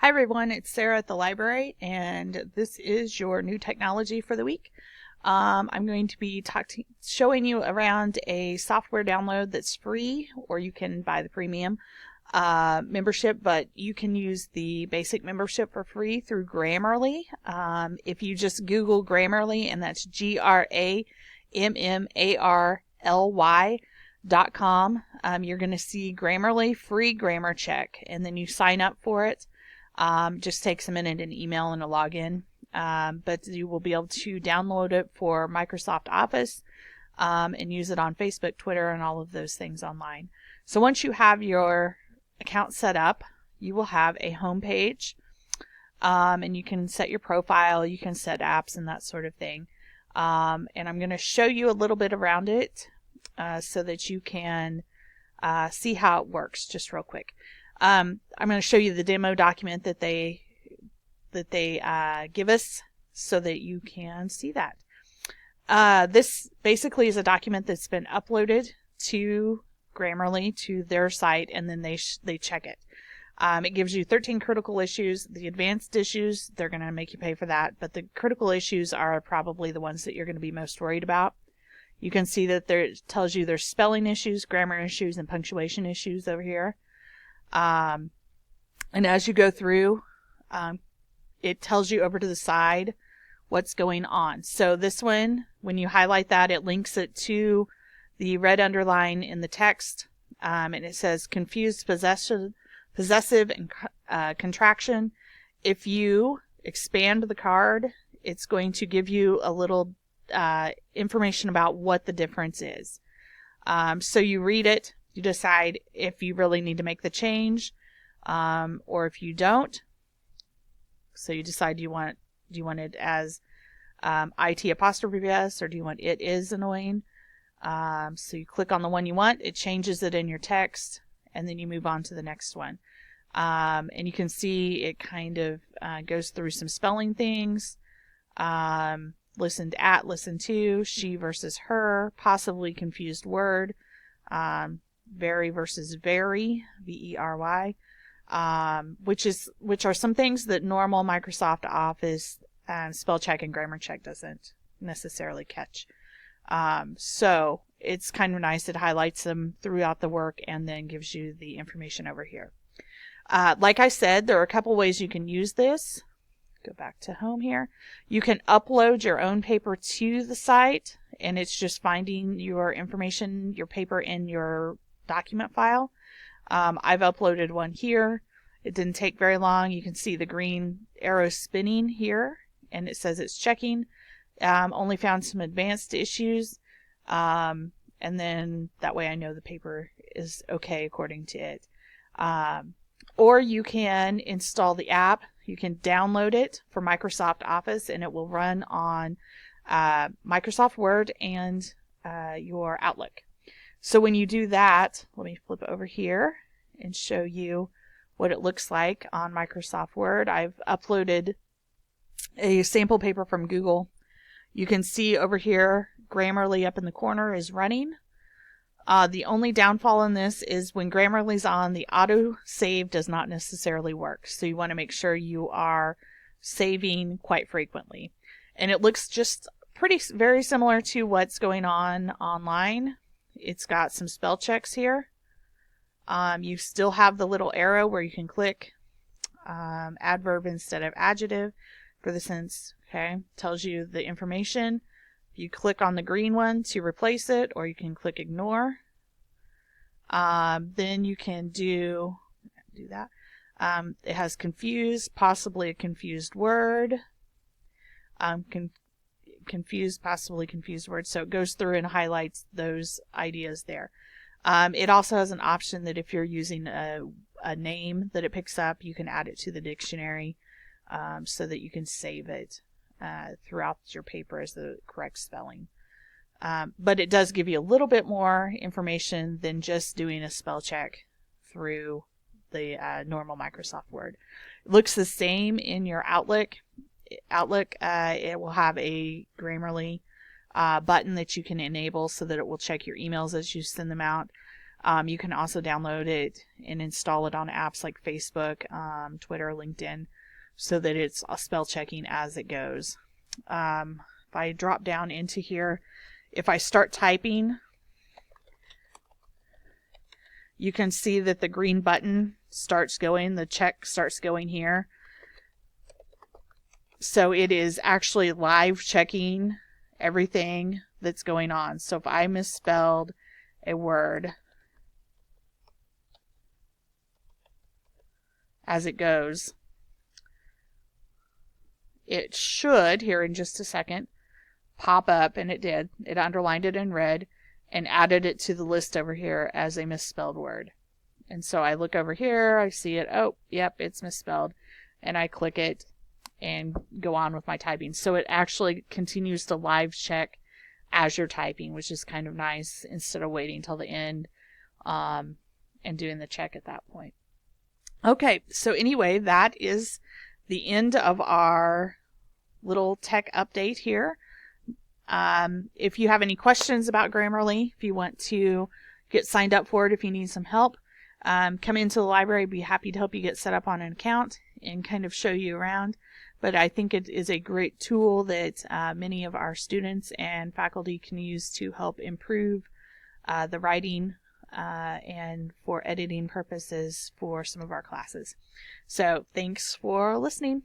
Hi everyone, it's Sarah at the library, and this is your new technology for the week. I'm going to be showing you around a software download that's free, or you can buy the premium membership, but you can use the basic membership for free through Grammarly. If you just Google Grammarly, and that's GRAMMARLY.com, you're going to see Grammarly free grammar check, and then you sign up for it. Just takes a minute, an email and a login. But you will be able to download it for Microsoft Office and use it on Facebook, Twitter, and all of those things online. So once you have your account set up, you will have a home page, and you can set your profile, you can set apps and that sort of thing. And I'm going to show you a little bit around it so that you can see how it works just real quick. I'm going to show you the demo document that they give us so that you can see that. This basically is a document that's been uploaded to Grammarly, to their site, and then they check it. It gives you 13 critical issues. The advanced issues, they're going to make you pay for that, but the critical issues are probably the ones that you're going to be most worried about. You can see that it tells you there's spelling issues, grammar issues, and punctuation issues over here. And as you go through, it tells you over to the side what's going on. So this one, when you highlight that, it links it to the red underline in the text, and it says confused possessive and contraction. If you expand the card, it's going to give you a little information about what the difference is. So you read it. You decide if you really need to make the change, or if you don't. So you decide, do you want it as IT apostrophe S, or do you want it is annoying? So you click on the one you want, it changes it in your text, and then you move on to the next one. And you can see it kind of goes through some spelling things. Listened at, listened to, she versus her, possibly confused word. Very versus very, V-E-R-Y, which are some things that normal Microsoft Office spell check and grammar check doesn't necessarily catch. So it's kind of nice. It highlights them throughout the work and then gives you the information over here. Like I said, there are a couple ways you can use this. Go back to home here. You can upload your own paper to the site, and it's just finding your information, your paper in your document file. I've uploaded one here. It didn't take very long. You can see the green arrow spinning here, and it says it's checking. Only found some advanced issues, and then that way I know the paper is okay according to it. Or you can install the app. You can download it for Microsoft Office, and it will run on Microsoft Word and your Outlook. So when you do that, let me flip over here and show you what it looks like on Microsoft Word. I've uploaded a sample paper from Google. You can see over here, Grammarly up in the corner is running. The only downfall in this is when Grammarly's on, the auto save does not necessarily work. So you want to make sure you are saving quite frequently. And it looks just very similar to what's going on online. It's got some spell checks here. You still have the little arrow where you can click adverb instead of adjective for the sense. Okay, tells you the information. You click on the green one to replace it, or you can click ignore. Then you can do that. It has confused, possibly a confused word. Confused, possibly confused word. So it goes through and highlights those ideas there. It also has an option that if you're using a name that it picks up, you can add it to the dictionary so that you can save it throughout your paper as the correct spelling. But it does give you a little bit more information than just doing a spell check through the normal Microsoft Word. It looks the same in your Outlook. It will have a Grammarly button that you can enable so that it will check your emails as you send them out. You can also download it and install it on apps like Facebook, Twitter, LinkedIn, so that it's spell checking as it goes. If I drop down into here, if I start typing, you can see that the green button starts going, the check starts going here. So it is actually live checking everything that's going on. So if I misspelled a word as it goes, it should, here in just a second, pop up, and it did. It underlined it in red and added it to the list over here as a misspelled word. And so I look over here, I see it, oh, yep, it's misspelled, and I click it and go on with my typing. So it actually continues to live check as you're typing, which is kind of nice, instead of waiting till the end and doing the check at that point. Okay, so anyway, that is the end of our little tech update here. If you have any questions about Grammarly, if you want to get signed up for it, if you need some help, come into the library. I'd be happy to help you get set up on an account and kind of show you around. But I think it is a great tool that many of our students and faculty can use to help improve the writing and for editing purposes for some of our classes. So thanks for listening.